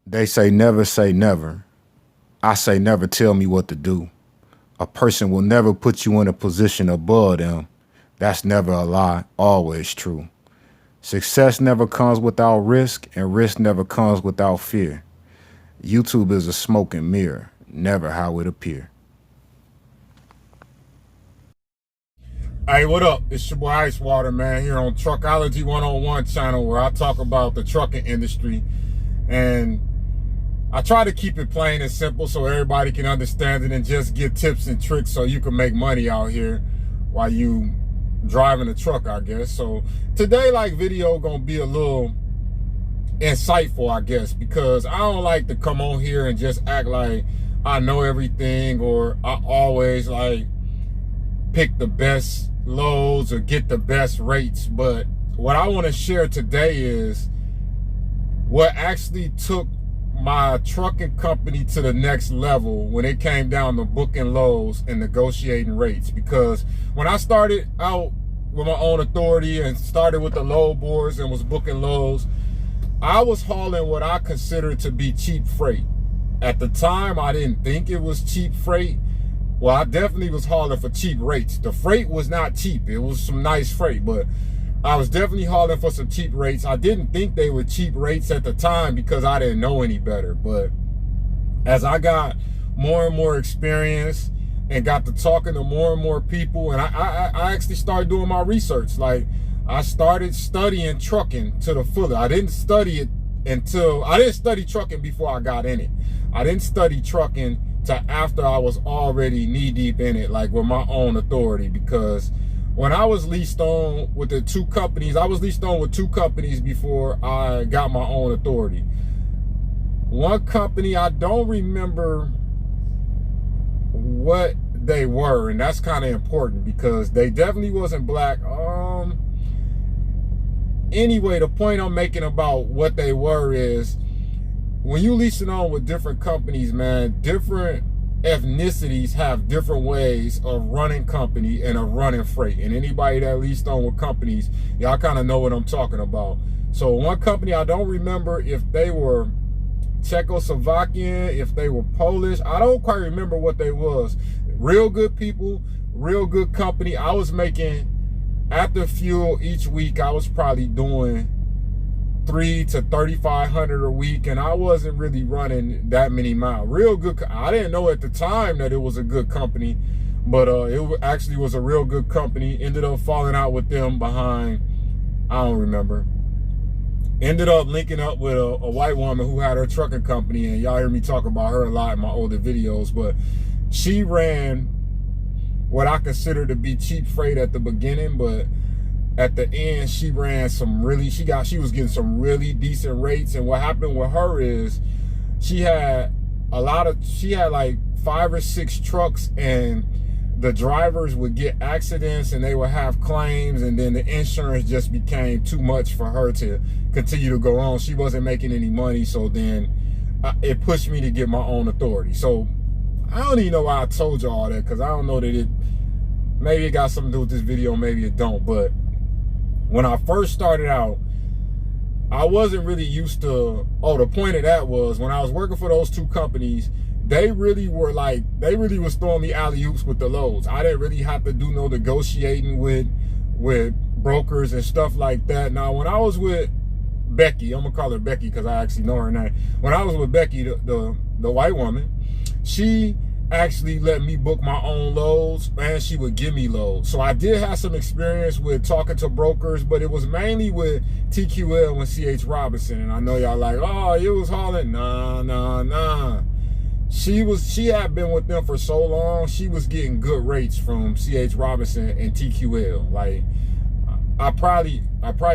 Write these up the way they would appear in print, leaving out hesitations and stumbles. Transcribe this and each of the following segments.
They say never. I say never tell me what to do. A person will never put you in a position above them. That's never a lie, always true. Success never comes without risk, and risk never comes without fear. YouTube is a smoke and mirror, never how it appear. Hey, what up? It's your boy Icewater, man, here on Truckology 101 channel, where I talk about the trucking industry. And I try to keep it plain and simple so everybody can understand it and just give tips and tricks so you can make money out here while you driving a truck, I guess. So today, video gonna be a little insightful, I guess, because I don't like to come on here and just act like I know everything, or I always pick the best loads or get the best rates. But what I want to share today is what actually took my trucking company to the next level when it came down to booking loads and negotiating rates. Because when I started out with my own authority and started with the load boards and was booking loads, I was hauling what I considered to be cheap freight. At the time, I didn't think it was cheap freight. Well, I definitely was hauling for cheap rates. The freight was not cheap. It was some nice freight, but I was definitely hauling for some cheap rates. I didn't think they were cheap rates at the time because I didn't know any better. But as I got more and more experience and got to talking to more and more people, and I actually started doing my research. I started studying trucking to the fuller. I didn't study trucking before I got in it. I didn't study trucking till after I was already knee deep in it, with my own authority. Because when I was leased on with the two companies, I was leased on with two companies before I got my own authority. One company, I don't remember what they were, and that's kind of important because they definitely wasn't black. Anyway, the point I'm making about what they were is, when you leasing on with different companies, man, different ethnicities have different ways of running company and of running freight. And anybody that leased on with companies, y'all kind of know what I'm talking about. So one company, I don't remember if they were Czechoslovakian, if they were Polish. I don't quite remember what they was. Real good people, real good company. I was making, after fuel each week, I was probably doing $3,000 to $3,500 a week, and I wasn't really running that many miles. Real good. I didn't know at the time that it was a good company, but it actually was a real good company. Ended up falling out with them behind, I don't remember. Ended up linking up with a white woman who had her trucking company, and y'all hear me talk about her a lot in my older videos. But she ran what I consider to be cheap freight at the beginning, but at the end, she ran some really, she was getting some really decent rates. And what happened with her is she had like 5 or 6 trucks, and the drivers would get accidents and they would have claims, and then the insurance just became too much for her to continue to go on. She wasn't making any money, so then it pushed me to get my own authority. So I don't even know why I told you all that, because I don't know that maybe it got something to do with this video, maybe it don't. But when I first started out, I wasn't really used to, the point of that was when I was working for those two companies, they really was throwing me alley-oops with the loads. I didn't really have to do no negotiating with brokers and stuff like that. Now, when I was with Becky, I'm gonna call her Becky because I actually know her name. When I was with Becky, the white woman, she actually let me book my own loads, and she would give me loads. So I did have some experience with talking to brokers, but it was mainly with TQL and CH Robinson. And I know y'all like, oh, you was hauling. Nah. She had been with them for so long, she was getting good rates from CH Robinson and TQL. I probably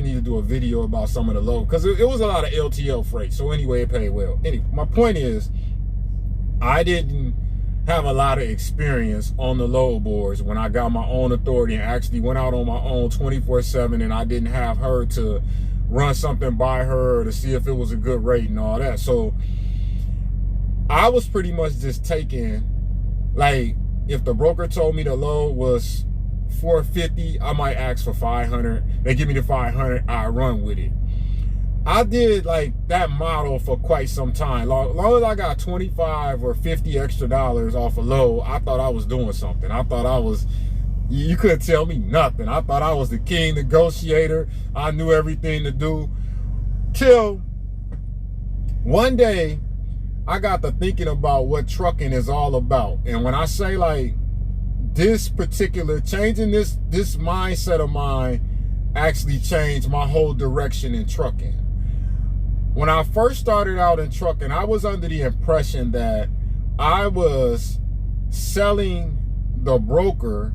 need to do a video about some of the loads, because it was a lot of LTL freight. So anyway, it paid well. Anyway, my point is, I didn't have a lot of experience on the load boards when I got my own authority and actually went out on my own 24/7, and I didn't have her to run something by her to see if it was a good rate and all that. So I was pretty much just taking, if the broker told me the load was 450, I might ask for 500. They give me the 500, I run with it. I did like that model for quite some time. Long as I got 25 or 50 extra dollars off a load, I thought I was doing something. I thought I was, you couldn't tell me nothing. I thought I was the king negotiator. I knew everything to do. Till one day, I got to thinking about what trucking is all about. And when I say like this particular, changing this mindset of mine actually changed my whole direction in trucking. When I first started out in trucking, I was under the impression that I was selling the broker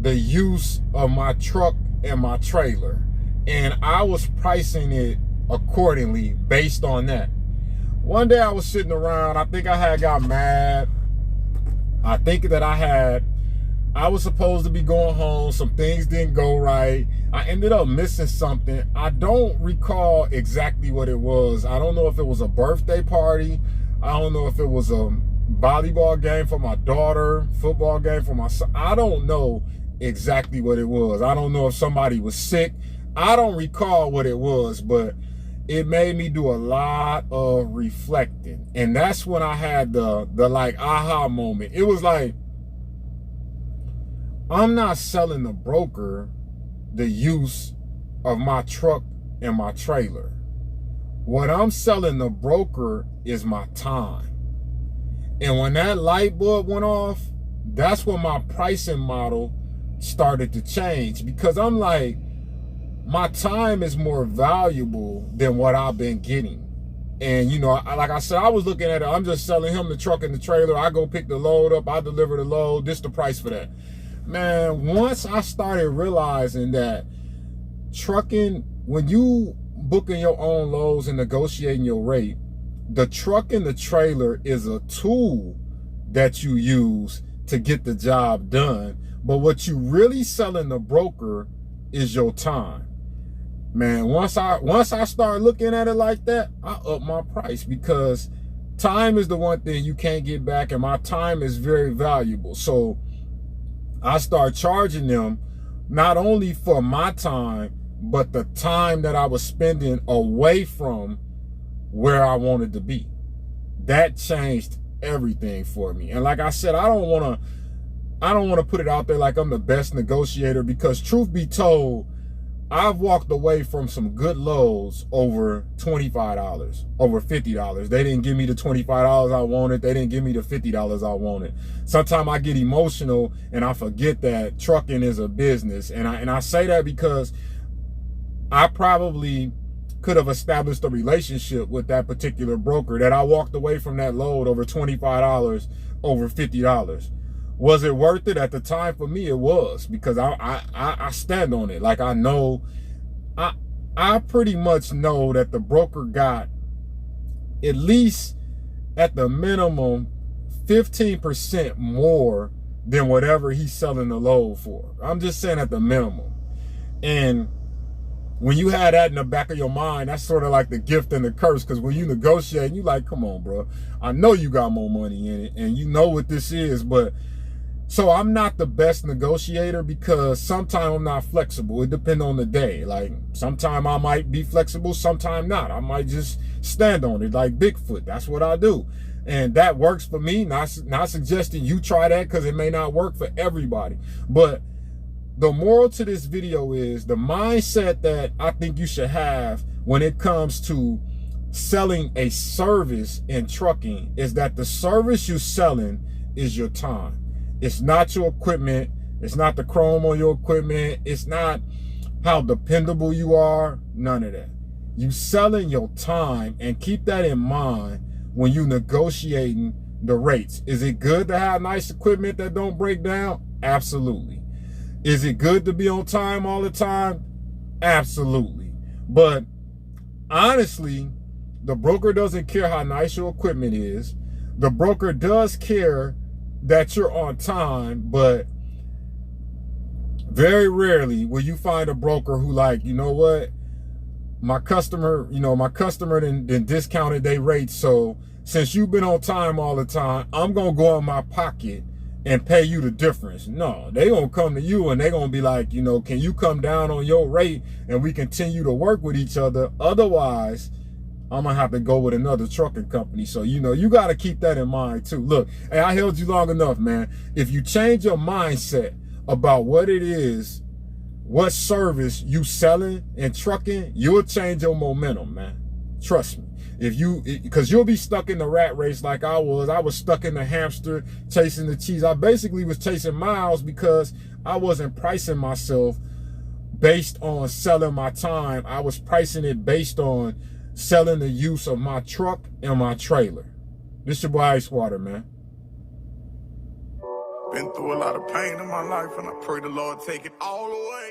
the use of my truck and my trailer, and I was pricing it accordingly based on that. One day I was sitting around, I think I had got mad. I think that I was supposed to be going home. Some things didn't go right. I ended up missing something. I don't recall exactly what it was. I don't know if it was a birthday party. I don't know if it was a volleyball game for my daughter, football game for my son. I don't know exactly what it was. I don't know if somebody was sick. I don't recall what it was, but it made me do a lot of reflecting. And that's when I had the like aha moment. It was like, I'm not selling the broker the use of my truck and my trailer. What I'm selling the broker is my time. And when that light bulb went off, that's when my pricing model started to change, because I'm like, my time is more valuable than what I've been getting. And, you know, like I said, I was looking at it. I'm just selling him the truck and the trailer. I go pick the load up. I deliver the load. This the price for that. Man, once I started realizing that trucking, when you booking your own loads and negotiating your rate, the truck and the trailer is a tool that you use to get the job done. But what you really selling the broker is your time. Man, once I start looking at it like that, I up my price, because time is the one thing you can't get back, and my time is very valuable. So I start charging them not only for my time, but the time that I was spending away from where I wanted to be. That changed everything for me. And like I said, I don't want to put it out there like I'm the best negotiator, because truth be told, I've walked away from some good loads over $25, over $50. They didn't give me the $25 I wanted. They didn't give me the $50 I wanted. Sometimes I get emotional and I forget that trucking is a business. And I say that because I probably could have established a relationship with that particular broker that I walked away from that load over $25, over $50. Was it worth it? At the time, for me, it was, because I stand on it. Like, I know, I pretty much know that the broker got at least at the minimum 15% more than whatever he's selling the load for. I'm just saying at the minimum. And when you had that in the back of your mind, that's sort of like the gift and the curse, because when you negotiate, you like, come on, bro. I know you got more money in it, and you know what this is, but so I'm not the best negotiator, because sometimes I'm not flexible. It depends on the day. Like, sometimes I might be flexible, sometimes not. I might just stand on it like Bigfoot. That's what I do. And that works for me. Not suggesting you try that, because it may not work for everybody. But the moral to this video is the mindset that I think you should have when it comes to selling a service in trucking is that the service you're selling is your time. It's not your equipment. It's not the chrome on your equipment. It's not how dependable you are. None of that. You selling your time, and keep that in mind when you negotiating the rates. Is it good to have nice equipment that don't break down? Absolutely. Is it good to be on time all the time? Absolutely. But honestly, the broker doesn't care how nice your equipment is. The broker does care that you're on time, but very rarely will you find a broker who, like, you know what, my customer then discounted their rates, so since you've been on time all the time, I'm gonna go in my pocket and pay you the difference. No, they gonna come to you and they gonna be like, you know, can you come down on your rate and we continue to work with each other? Otherwise, I'm gonna have to go with another trucking company. So, you know, you gotta keep that in mind too. Look, hey, I held you long enough, man. If you change your mindset about what it is, what service you selling in trucking, you'll change your momentum, man. Trust me. Because you'll be stuck in the rat race like I was stuck in the hamster chasing the cheese. I basically was chasing miles because I wasn't pricing myself based on selling my time. I was pricing it based on selling the use of my truck and my trailer. This your boy Ice Water, man. Been through a lot of pain in my life, and I pray the Lord take it all away.